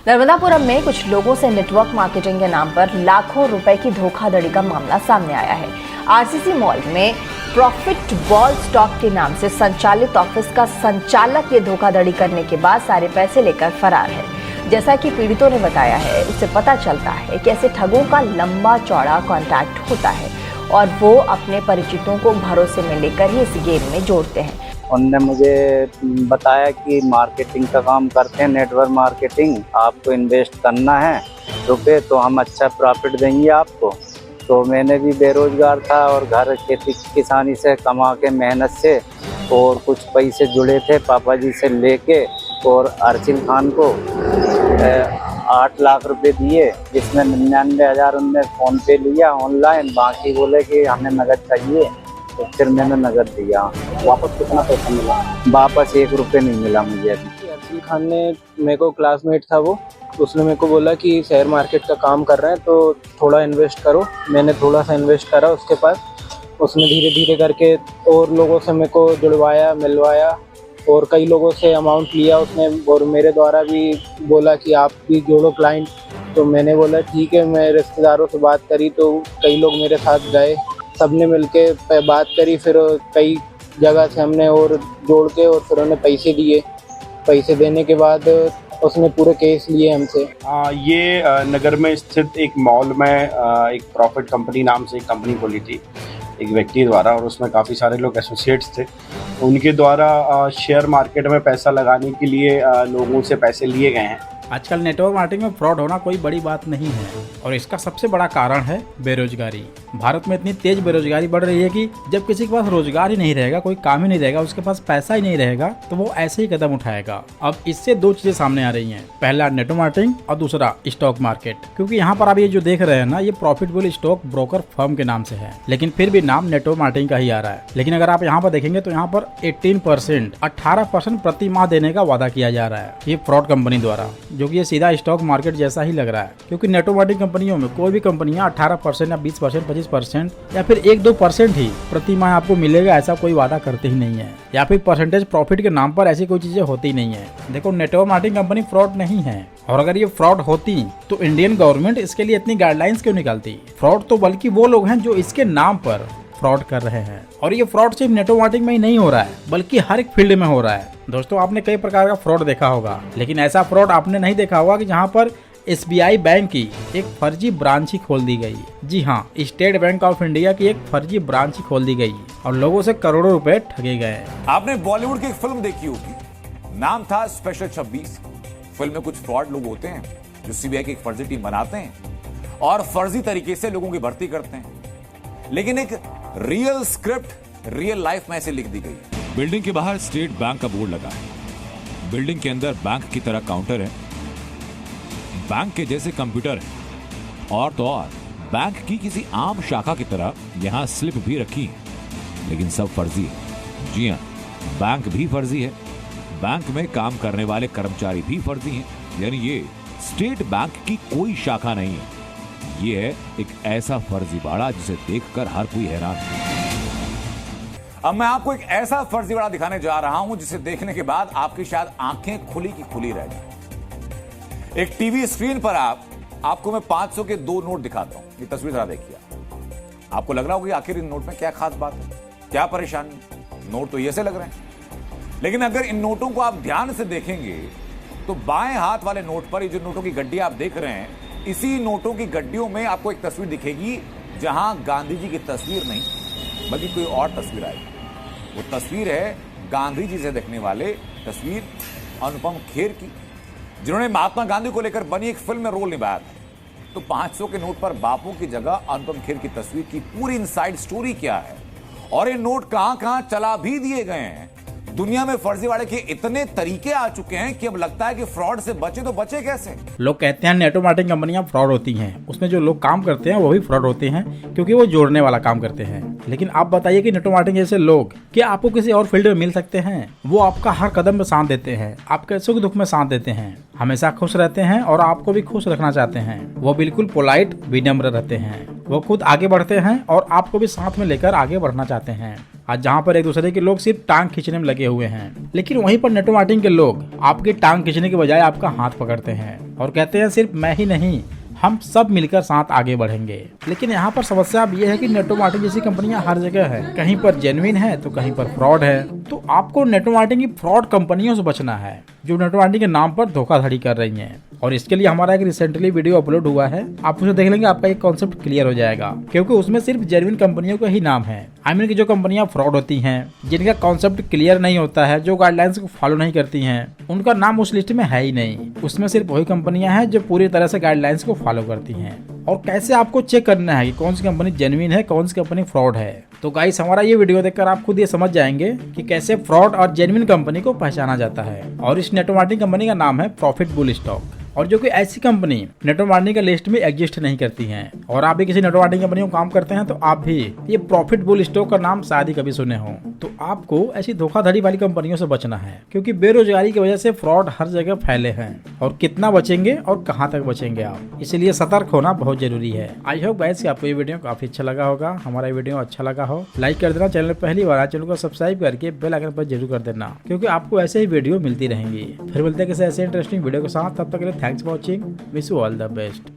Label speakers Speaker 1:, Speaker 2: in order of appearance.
Speaker 1: नर्मदापुरम में कुछ लोगों से नेटवर्क मार्केटिंग के नाम पर लाखों रुपए की धोखाधड़ी का मामला सामने आया है। आरसीसी मॉल में प्रॉफिट बॉल स्टॉक के नाम से संचालित ऑफिस का संचालक ये धोखाधड़ी करने के बाद सारे पैसे लेकर फरार है। जैसा कि पीड़ितों ने बताया है, उससे पता चलता है कि ऐसे ठगों का लंबा चौड़ा कॉन्टैक्ट होता है और वो अपने परिचितों को भरोसे में लेकर ही इस गेम में जोड़ते हैं।
Speaker 2: उनने मुझे बताया कि मार्केटिंग का काम करते हैं, नेटवर्क मार्केटिंग, आपको इन्वेस्ट करना है रुपए तो हम अच्छा प्रॉफिट देंगे आपको। तो मैंने भी बेरोजगार था और घर खेती किसानी से कमा के मेहनत से और कुछ पैसे जुड़े थे पापा जी से लेके, और अर्चिल खान को 8 लाख रुपए दिए, जिसमें 99,000 उनने फ़ोन पे लिया ऑनलाइन, बाकी बोले कि हमें नगद चाहिए। तो फिर मैंने नगद दिया।
Speaker 3: वापस कितना पैसा मिला?
Speaker 2: वापस 1 रुपये नहीं मिला मुझे अभी।
Speaker 3: अर्चिल खान ने, मेरे को क्लासमेट था वो, उसने मेरे को बोला कि शेयर मार्केट का काम कर रहे हैं तो थोड़ा इन्वेस्ट करो। मैंने थोड़ा सा इन्वेस्ट करा उसके पास। उसने धीरे धीरे करके और लोगों से मेरे को जुड़वाया, मिलवाया और कई लोगों से अमाउंट लिया उसने, और मेरे द्वारा भी बोला कि आप भी जोड़ो क्लाइंट। तो मैंने बोला ठीक है। मैं रिश्तेदारों से बात करी तो कई लोग मेरे साथ गए, सबने मिलके बात करी, फिर कई जगह से हमने और जोड़ के और फिर उन्हें पैसे दिए। पैसे देने के बाद उसने पूरे केस लिए हमसे।
Speaker 4: ये नगर में स्थित एक मॉल में एक प्रॉफिट कंपनी नाम से एक कंपनी खोली थी एक व्यक्ति द्वारा, और उसमें काफ़ी सारे लोग एसोसिएट्स थे। उनके द्वारा शेयर मार्केट में पैसा लगाने के लिए लोगों से पैसे लिए गए हैं।
Speaker 5: आजकल नेटवर्क मार्केटिंग में फ्रॉड होना कोई बड़ी बात नहीं है और इसका सबसे बड़ा कारण है बेरोजगारी। भारत में इतनी तेज बेरोजगारी बढ़ रही है कि जब किसी के पास रोजगार ही नहीं रहेगा, कोई काम ही नहीं रहेगा, उसके पास पैसा ही नहीं रहेगा, तो वो ऐसे ही कदम उठाएगा। अब इससे 2 चीजें सामने आ रही हैं, पहला नेटवर्क मार्केटिंग और दूसरा स्टॉक मार्केट। क्योंकि यहाँ पर आप ये जो देख रहे हैं ना, ये प्रॉफिटेबल स्टॉक ब्रोकर फर्म के नाम से है, लेकिन फिर भी नाम नेटवर्क मार्केटिंग का ही आ रहा है। लेकिन अगर आप यहाँ पर देखेंगे तो यहाँ पर 18%, 18% प्रति माह देने का वादा किया जा रहा है ये फ्रॉड कंपनी द्वारा, जो कि ये सीधा स्टॉक मार्केट जैसा ही लग रहा है। क्योंकि नेटवर्क मार्केटिंग कंपनियों में कोई भी कंपनियां 18% या 20%, 25% या फिर 1-2% ही प्रति माह आपको मिलेगा, ऐसा कोई वादा करते ही नहीं है, या फिर परसेंटेज प्रॉफिट के नाम पर ऐसी कोई चीजें होती नहीं है। देखो, नेटवर्क मार्केटिंग कंपनी फ्रॉड नहीं है, और अगर ये फ्रॉड होती तो इंडियन गवर्नमेंट इसके लिए इतनी गाइडलाइंस क्यों निकालती। फ्रॉड तो बल्कि वो लोग हैं जो इसके नाम पर फ्रॉड कर रहे हैं, और ये फ्रॉड सिर्फ नेटवर्क मार्केटिंग में ही नहीं हो रहा है बल्कि हर एक फील्ड में हो रहा है। दोस्तों, आपने कई प्रकार का फ्रॉड देखा होगा, लेकिन ऐसा फ्रॉड आपने नहीं देखा होगा कि जहां पर SBI बैंक की एक फर्जी ब्रांच ही खोल दी गई। जी हाँ, स्टेट बैंक ऑफ इंडिया की एक फर्जी ब्रांच ही खोल दी गई और लोगों से करोड़ों रुपए ठगे गए।
Speaker 6: आपने बॉलीवुड की एक फिल्म देखी होगी, नाम था स्पेशल 26। फिल्म में कुछ फ्रॉड लोग होते हैं जो CBI की एक फर्जी टीम बनाते हैं और फर्जी तरीके से लोगों की भर्ती करते हैं, लेकिन एक रियल स्क्रिप्ट रियल लाइफ में ऐसे लिख दी गई।
Speaker 7: बिल्डिंग के बाहर स्टेट बैंक का बोर्ड लगा है। बिल्डिंग के अंदर बैंक की तरह काउंटर है, बैंक के जैसे कंप्यूटर है, और तो और बैंक की किसी आम शाखा की तरह यहां स्लिप भी रखी है, लेकिन सब फर्जी है। जी हां, बैंक भी फर्जी है, बैंक में काम करने वाले कर्मचारी भी फर्जी हैं, यानी ये स्टेट बैंक की कोई शाखा नहीं है। ये है एक ऐसा फर्जीवाड़ा जिसे देखकर हर कोई हैरान है।
Speaker 6: अब मैं आपको एक ऐसा फर्जीवाड़ा दिखाने जा रहा हूं जिसे देखने के बाद आपकी शायद आंखें खुली की खुली रह जाए। एक टीवी स्क्रीन पर आपको मैं 500 के 2 नोट दिखाता हूं। ये तस्वीर जरा देखिए। आपको लग रहा होगा कि आखिर इन नोट में क्या खास बात है, क्या परेशानी। नोट तो ये से लग रहे हैं, लेकिन अगर इन नोटों को आप ध्यान से देखेंगे तो बाएं हाथ वाले नोट पर ये जो नोटों की गड्डी आप देख रहे हैं, इसी नोटों की गड्डियों में आपको एक तस्वीर दिखेगी जहां गांधी जी की तस्वीर नहीं बल्कि कोई और तस्वीर आएगी। वो तस्वीर है गांधी जी से देखने वाले तस्वीर अनुपम खेर की, जिन्होंने महात्मा गांधी को लेकर बनी एक फिल्म में रोल निभाया था। तो 500 के नोट पर बापू की जगह अनुपम खेर की तस्वीर की पूरी इनसाइड स्टोरी क्या है और ये नोट कहां कहां चला भी दिए गए हैं। दुनिया में फर्जीवाड़े के इतने तरीके आ चुके हैं कि अब लगता है कि फ्रॉड से बचे तो बचे कैसे।
Speaker 5: लोग कहते हैं नेटवर्क मार्केटिंग कंपनियां फ्रॉड होती हैं, उसमें जो लोग काम करते हैं वो भी फ्रॉड होते हैं क्योंकि वो जोड़ने वाला काम करते हैं। लेकिन आप बताइए कि नेटवर्क मार्केटिंग जैसे लोग क्या आपको किसी और फील्ड में मिल सकते हैं? वो आपका हर कदम में साथ देते हैं, आपके सुख दुख में साथ देते हैं, हमेशा खुश रहते हैं और आपको भी खुश रखना चाहते हैं। वो बिल्कुल पोलाइट, विनम्र रहते हैं, वो खुद आगे बढ़ते हैं और आपको भी साथ में लेकर आगे बढ़ना चाहते हैं। आज जहाँ पर एक दूसरे के लोग सिर्फ टांग खींचने में लगे हुए हैं, लेकिन वहीं पर नेटवर्क मार्केटिंग के लोग आपकी टांग खींचने के बजाय आपका हाथ पकड़ते हैं और कहते हैं सिर्फ मैं ही नहीं, हम सब मिलकर साथ आगे बढ़ेंगे। लेकिन यहाँ पर समस्या अब ये है कि नेटवर्क मार्केटिंग जैसी कंपनियां हर जगह है, कहीं पर जेन्युइन है तो कहीं पर फ्रॉड है। तो आपको नेटवर्क मार्केटिंग की फ्रॉड कंपनियों से बचना है जो नेटवर्क मार्केटिंग के नाम पर धोखाधड़ी कर रही हैं। और इसके लिए हमारा एक रिसेंटली वीडियो अपलोड हुआ है, आप उसे देख लेंगे, आपका एक कॉन्सेप्ट क्लियर हो जाएगा, क्योंकि उसमें सिर्फ जेन्युइन कंपनियों का ही नाम है। आई मीन की जो कंपनियां फ्रॉड होती हैं, जिनका कॉन्सेप्ट क्लियर नहीं होता है, जो गाइडलाइंस को फॉलो नहीं करती हैं, उनका नाम उस लिस्ट में है ही नहीं। उसमें सिर्फ वही कंपनियां हैं जो पूरी तरह से गाइडलाइंस को फॉलो करती हैं। और कैसे आपको चेक करना है कि कौन सी कंपनी जेन्युइन है, कौन सी कंपनी फ्रॉड है। तो गाइस, हमारा ये वीडियो देखकर आप खुद ये समझ जाएंगे कि कैसे फ्रॉड और जेन्युइन कंपनी को पहचाना जाता है। और इस नेटवर्क मार्केटिंग कंपनी का नाम है प्रॉफिट बुल स्टॉक, और जो कि ऐसी कंपनी नेटवर्क मार्केटिंग के लिस्ट में एग्जिस्ट नहीं करती हैं। और आप भी किसी नेटवर्क मार्केटिंग कंपनी में काम करते हैं तो आप भी ये प्रॉफिट बुल स्टॉक का नाम शायद ही कभी सुने हो। तो आपको ऐसी धोखाधड़ी वाली कंपनियों से बचना है, क्योंकि बेरोजगारी की वजह से फ्रॉड हर जगह फैले हैं। और कितना बचेंगे और कहां तक बचेंगे आप, इसलिए सतर्क होना बहुत जरूरी है। आई होप गाइस आपको ये वीडियो काफी अच्छा लगा होगा। हमारा वीडियो अच्छा लगा हो लाइक कर देना, चैनल पहली बार चैनल को सब्सक्राइब करके बेल आइकन पर जरूर कर देना, क्योंकि आपको ऐसे ही वीडियो मिलती रहेंगी। फिर मिलते हैं किसी ऐसे इंटरेस्टिंग वीडियो के साथ, तब तक के लिए thanks for watching, wish you all the best.